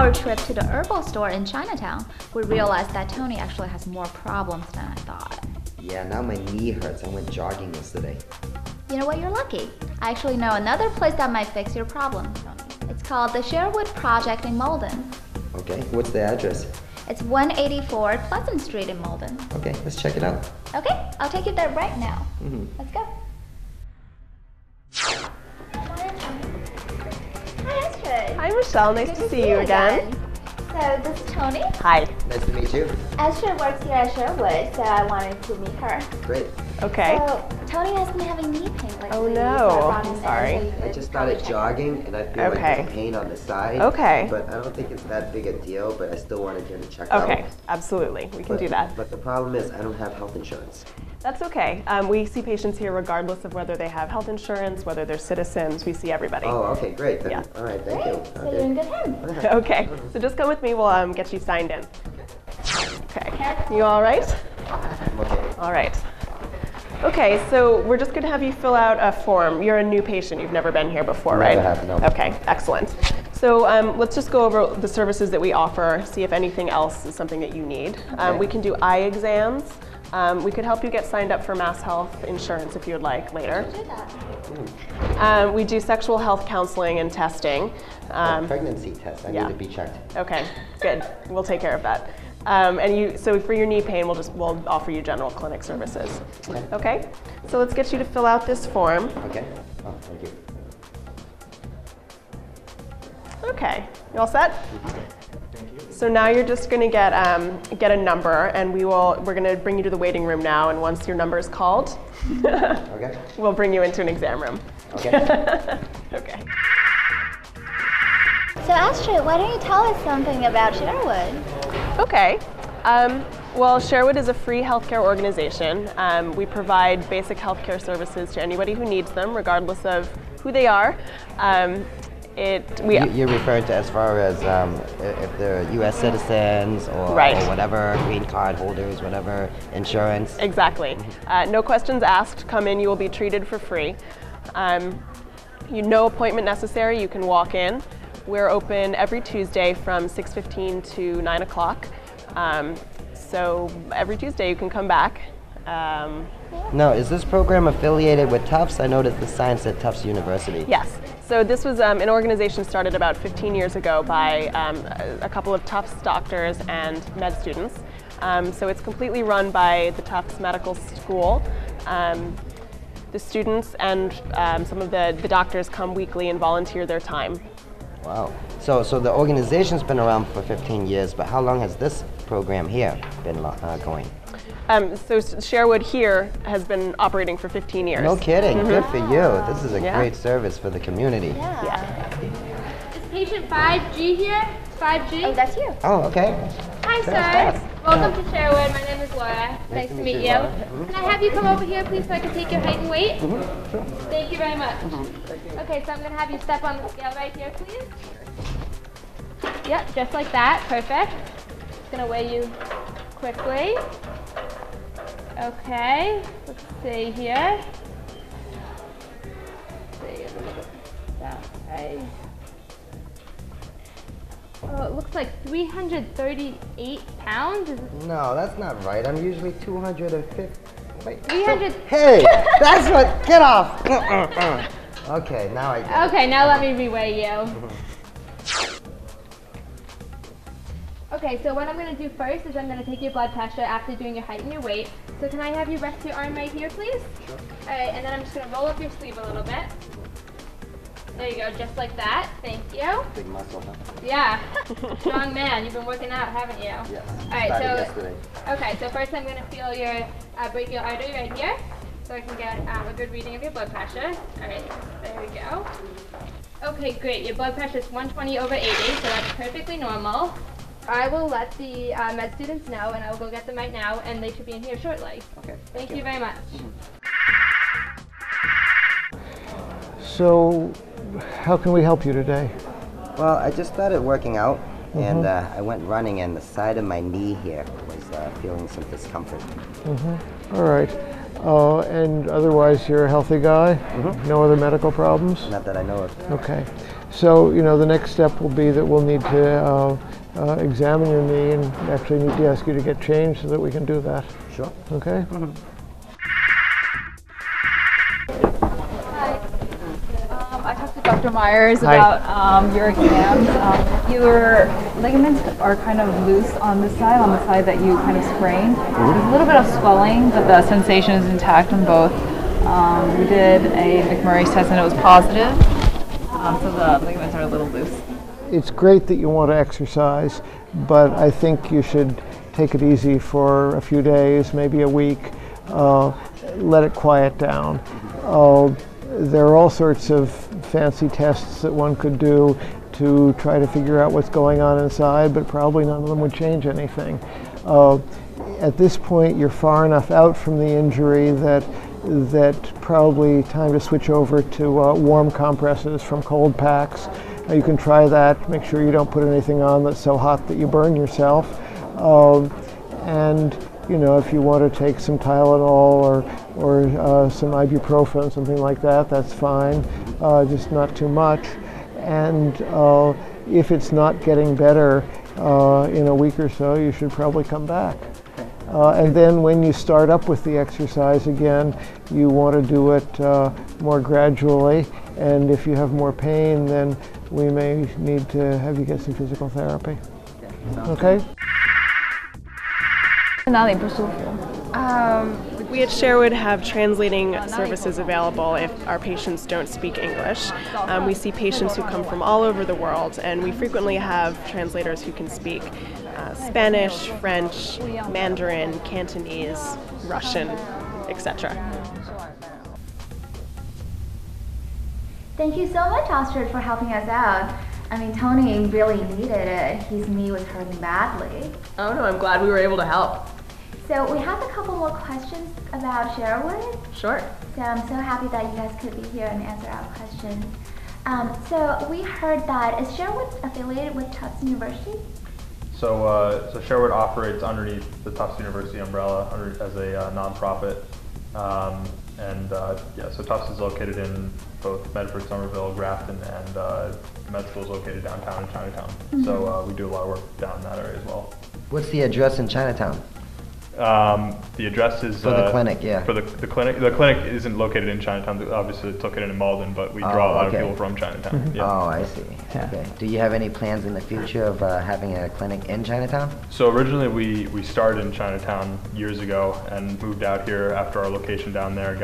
our trip to the herbal store in Chinatown, we realized that Tony actually has more problems than I thought. Yeah, now my knee hurts. I went jogging yesterday. You know what? You're lucky. I actually know another place that might fix your problem, Tony. It's called the Sherwood Project in Malden. Okay, what's the address? It's 184 Pleasant Street in Malden. Okay, let's check it out. Okay, I'll take you there right now. Let's go. Hi, Astrid. Hi, Michelle. Nice to see you again. So, this is Tony. Hi. Nice to meet you. Astrid works here at Sherwood, so I wanted to meet her. Great. Okay. So, Tony has been having knee pain lately. Oh, so no. I brought him I'm in sorry. so you I could just probably started check jogging and I feel like Okay. there's pain on the side. Okay. But I don't think it's that big a deal, but I still want to get it checked Okay, out. absolutely. We can But- do that. But the problem is I don't have health insurance. That's okay. We see patients here regardless of whether they have health insurance, whether they're citizens. We see everybody. Oh, okay, great. Then, Yeah. all right, thank Great. you. So you're in good hands. Okay, so just come with me. We'll get you signed in. Okay, you all right? I'm okay. All right. Okay, so we're just going to have you fill out a form. You're a new patient. You've never been here before, right? Never have, no. Okay, excellent. So let's just go over the services that we offer, see if anything else is something that you need. We can do eye exams. We could help you get signed up for Mass Health insurance if you would like later. Do that. We do sexual health counseling and testing. Pregnancy test. I yeah. need to be checked. Okay, good. We'll take care of that. So for your knee pain, we'll offer you general clinic services. Okay? So let's get you to fill out this form. Okay. Oh, thank you. Okay, you all set? So now you're just going to get a number, and we're going to bring you to the waiting room now. And once your number is called, Okay. we'll bring you into an exam room. Okay. Okay. So, Astrid, why don't you tell us something about Sherwood? Okay. Well, Sherwood is a free healthcare organization. We provide basic healthcare services to anybody who needs them, regardless of who they are. You're referring to as far as if they're U.S. citizens or, Right. or whatever, green card holders, whatever, insurance. Exactly. No questions asked. Come in, you will be treated for free. No appointment necessary. You can walk in. We're open every Tuesday from 6:15 to 9 o'clock. So every Tuesday you can come back. No, is this program affiliated with Tufts? I noticed the sign said Tufts University. Yes. So this was an organization started about 15 years ago by a couple of Tufts doctors and med students. So it's completely run by the Tufts Medical School. The students and some of the doctors come weekly and volunteer their time. Wow. So the organization's been around for 15 years, but how long has this program here been going? So Sherwood here has been operating for 15 years. No kidding. Good for you. This is a Yeah. great service for the community. Yeah. Is patient 5G here? 5G? Oh, that's you. Oh, okay. Hi, Fast. sir. Welcome to Sherwood. My name is Laura. Nice to meet you. Laura. Can I have you come over here, please, so I can take your height and weight? Thank you very much. Okay, so I'm going to have you step on the scale right here, please. Yep, just like that. Perfect. Just going to weigh you quickly. Okay, let's see here. Let's see, that way. Oh, it looks like 338 pounds. Is it No, that's not right. I'm usually 250. Wait. 300? Hey, that's what. Get off. Okay, now I get it. Okay, now let me reweigh you. Okay, so what I'm going to do first is I'm going to take your blood pressure after doing your height and your weight. So can I have you rest your arm right here, please? Sure. All right, and then I'm just going to roll up your sleeve a little bit. There you go, just like that. Thank you. Big muscle, huh? Yeah. Strong man. You've been working out, haven't you? Yes. All right, Started so yesterday. okay, so first I'm going to feel your brachial artery right here, so I can get a good reading of your blood pressure. All right, there we go. Okay, great. Your blood pressure is 120/80, so that's perfectly normal. I will let the med students know, and I will go get them right now, and they should be in here shortly. Okay. Thank you very much. So, how can we help you today? Well, I just started working out, and I went running, and the side of my knee here was feeling some discomfort. All right. And otherwise, you're a healthy guy? No other medical problems? Not that I know of. Okay. So, the next step will be that we'll need to examine your knee and actually need to ask you to get changed so that we can do that. Sure. Okay? I talked to Dr. Myers about your exams. Your ligaments are kind of loose on this side, on the side that you kind of sprained. There's a little bit of swelling, but the sensation is intact on both. We did a McMurray's test and it was positive, so the ligaments are a little loose. It's great that you want to exercise, but I think you should take it easy for a few days, maybe a week. Let it quiet down. There are all sorts of fancy tests that one could do to try to figure out what's going on inside, but probably none of them would change anything. At this point, you're far enough out from the injury that probably time to switch over to warm compresses from cold packs. You can try that. Make sure you don't put anything on that's so hot that you burn yourself. And if you want to take some Tylenol or some ibuprofen, something like that, that's fine. Just not too much. And if it's not getting better in a week or so, you should probably come back. And then when you start up with the exercise again, you want to do it more gradually. And if you have more pain, then we may need to have you get some physical therapy. Okay? We at Sherwood have translating services available if our patients don't speak English. We see patients who come from all over the world, and we frequently have translators who can speak Spanish, French, Mandarin, Cantonese, Russian, etc. Thank you so much, Astrid, for helping us out. I mean, Tony really needed it. His knee was hurting badly. Oh no, I'm glad we were able to help. So we have a couple more questions about Sherwood. Sure. So I'm so happy that you guys could be here and answer our questions. So we heard that, is Sherwood affiliated with Tufts University? So Sherwood operates underneath the Tufts University umbrella as a nonprofit. So Tufts is located in both Medford, Somerville, Grafton, and med school is located downtown in Chinatown. Mm-hmm. So we do a lot of work down in that area as well. What's the address in Chinatown? The address is for the clinic, yeah. For the clinic. The clinic isn't located in Chinatown. Obviously, it's located in Malden, but we draw a lot of people from Chinatown. Mm-hmm. Yeah. Oh, I see. Yeah. Okay. Do you have any plans in the future of having a clinic in Chinatown? So originally, we started in Chinatown years ago and moved out here after our location down there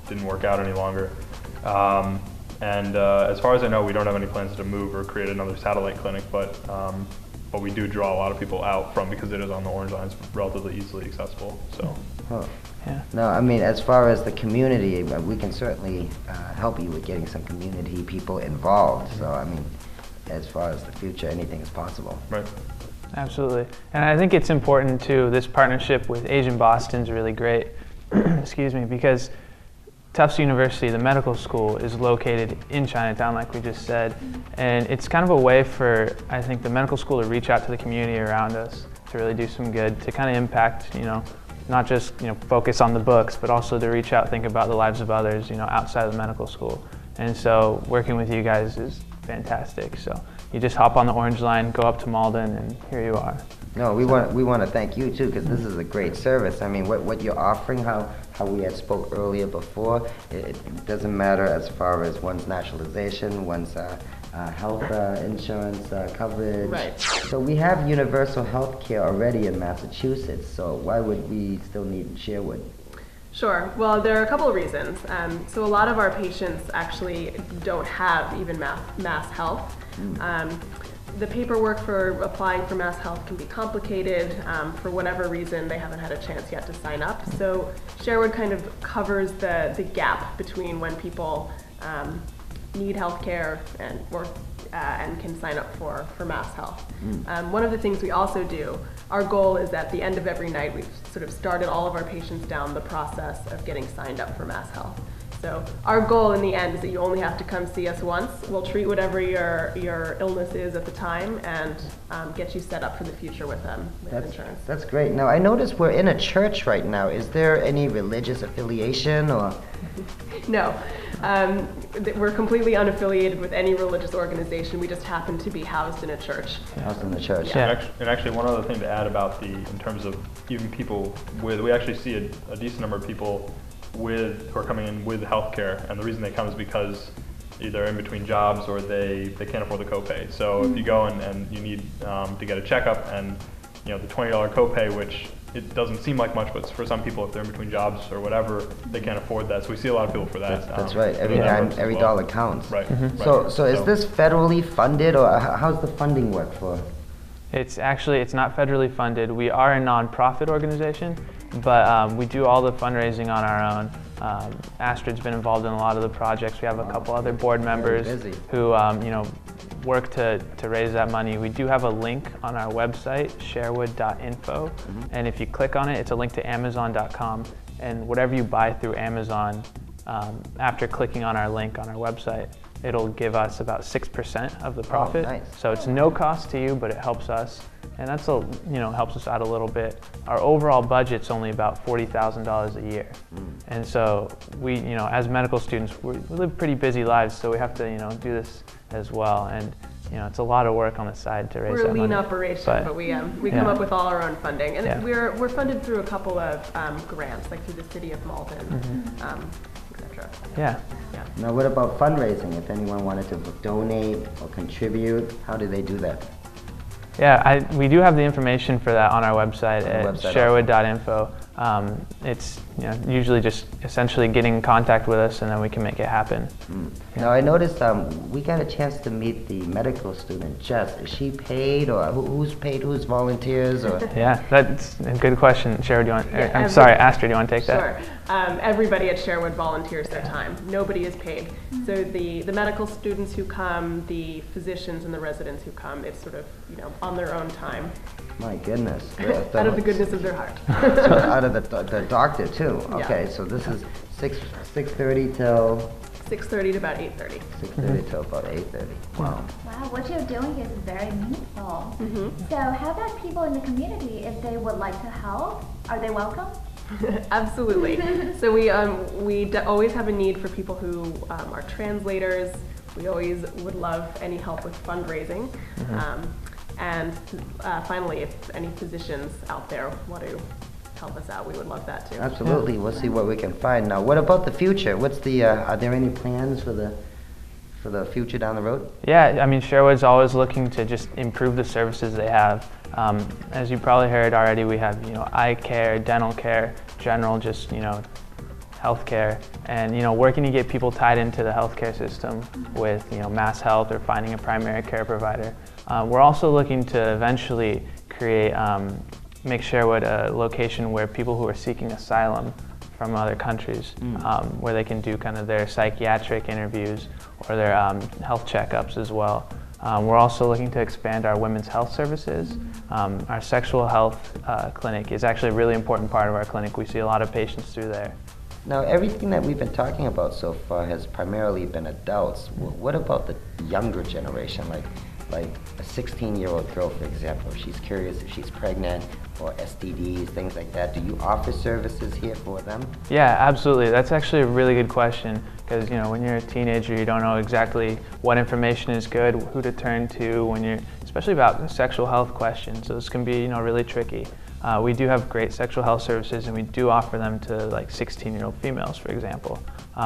didn't work out any longer. As far as I know, we don't have any plans to move or create another satellite clinic, but we do draw a lot of people out from, because it is on the Orange Line, it's relatively easily accessible. So. Huh. Yeah. No, I mean, as far as the community, we can certainly help you with getting some community people involved. So, I mean, as far as the future, anything is possible. Right. Absolutely. And I think it's important too, this partnership with Asian Boston is really great, excuse me, because Tufts University, the medical school, is located in Chinatown, like we just said, and it's kind of a way for, I think, the medical school to reach out to the community around us to really do some good, to kind of impact, not just, focus on the books, but also to reach out, think about the lives of others, outside of the medical school. And so working with you guys is fantastic. So you just hop on the Orange Line, go up to Malden, and here you are. No, we want to thank you too, because this is a great service. I mean, what you're offering, how we had spoke earlier before, it doesn't matter as far as one's naturalization, one's health insurance coverage. Right. So we have universal health care already in Massachusetts, so why would we still need Sherwood? Sure. Well, there are a couple of reasons. So a lot of our patients actually don't have even Mass Health. The paperwork for applying for Mass Health can be complicated. For whatever reason, they haven't had a chance yet to sign up. So Sherwood kind of covers the gap between when people need health care and can sign up for Mass Health. One of the things we also do, our goal is at the end of every night, we've sort of started all of our patients down the process of getting signed up for Mass Health. So our goal in the end is that you only have to come see us once. We'll treat whatever your illness is at the time and get you set up for the future with insurance. That's great. Now, I notice we're in a church right now. Is there any religious affiliation or? No. We're completely unaffiliated with any religious organization. We just happen to be housed in a church. Housed in the church. Yeah. And actually, one other thing to add about in terms of even people we actually see a decent number of people who are coming in with healthcare, and the reason they come is because either in between jobs or they can't afford the copay. So if you go and you need to get a checkup, and the $20 copay, which it doesn't seem like much, but for some people, if they're in between jobs or whatever, they can't afford that. So we see a lot of people for that. That's right. Every dollar counts. Right. Mm-hmm. Right. So is this federally funded, or how's the funding work for? It's not federally funded. We are a nonprofit organization, but we do all the fundraising on our own. Astrid's been involved in a lot of the projects. We have a couple other board members who work to raise that money. We do have a link on our website, sherwood.info, and if you click on it, it's a link to Amazon.com, and whatever you buy through Amazon, after clicking on our link on our website, it'll give us about 6% of the profit. Oh, nice. So it's no cost to you, but it helps us, and that's helps us out a little bit. Our overall budget's only about $40,000 a year, and so we, as medical students, we live pretty busy lives, so we have to, do this as well, and it's a lot of work on the side to raise that money. We're a lean operation, but we come up with all our own funding, and we're funded through a couple of grants, like through the City of Malden, etc. Yeah. Now, what about fundraising? If anyone wanted to donate or contribute, how do they do that? Yeah, we do have the information for that on our website at sherwood.info. It's usually just essentially getting in contact with us, and then we can make it happen. Now, I noticed we got a chance to meet the medical student, Jess. Is she paid, or who's paid? Who's volunteers? Or? Yeah, that's a good question. Sherwood, do you want? Astrid, do you want to take that? Sure. Everybody at Sherwood volunteers their time. Nobody is paid. So the medical students who come, the physicians and the residents who come, it's sort of on their own time. My goodness. Out of the goodness of their heart. So out of the doctor too. Okay, so this is 6:30 till 6:30 to about 8:30. 6:30 till about 8:30. Wow. Wow, what you're doing is very meaningful. So how about people in the community, if they would like to help, are they welcome? Absolutely. So we always have a need for people who are translators. We always would love any help with fundraising. And finally, if any physicians out there want to help us out, we would love that too. Absolutely. We'll see what we can find. Now, what about the future? What's are there any plans for the future down the road? Yeah, I mean, Sherwood's always looking to just improve the services they have. As you probably heard already, we have eye care, dental care, general just health care, and working to get people tied into the healthcare system with Mass Health or finding a primary care provider. We're also looking to eventually make Sherwood a location where people who are seeking asylum from other countries, where they can do kind of their psychiatric interviews or their health checkups as well. We're also looking to expand our women's health services. Our sexual health clinic is actually a really important part of our clinic. We see a lot of patients through there. Now, everything that we've been talking about so far has primarily been adults. What about the younger generation, like a 16-year-old girl, for example? If she's curious if she's pregnant or STDs, things like that. Do you offer services here for them? Yeah, absolutely. That's actually a really good question, because when you're a teenager, you don't know exactly what information is good, who to turn to especially about sexual health questions. So this can be really tricky. We do have great sexual health services, and we do offer them to like 16-year-old females, for example.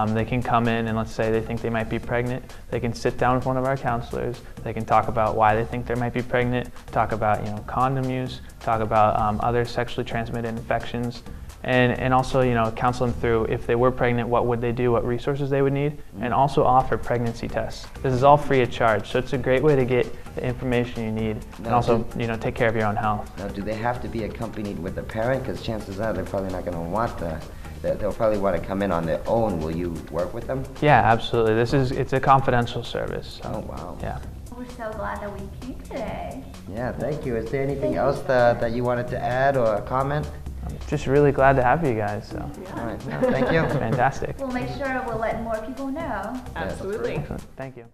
They can come in, and let's say they think they might be pregnant. They can sit down with one of our counselors. They can talk about why they think they might be pregnant, talk about condom use, talk about other sexually transmitted infections, and also counsel them through if they were pregnant, what would they do, what resources they would need, and also offer pregnancy tests. This is all free of charge, so it's a great way to get the information you need, and also take care of your own health. Now, do they have to be accompanied with a parent? Because chances are they're probably not going to want they'll probably want to come in on their own. Will you work with them? Yeah, absolutely. It's a confidential service. So, oh, wow. Yeah. We're so glad that we came today. Yeah, thank you. Is there anything else that you wanted to add or comment? I'm just really glad to have you guys. So All right. No, thank you. fantastic. We'll make sure we'll let more people know. Absolutely. Excellent. Thank you.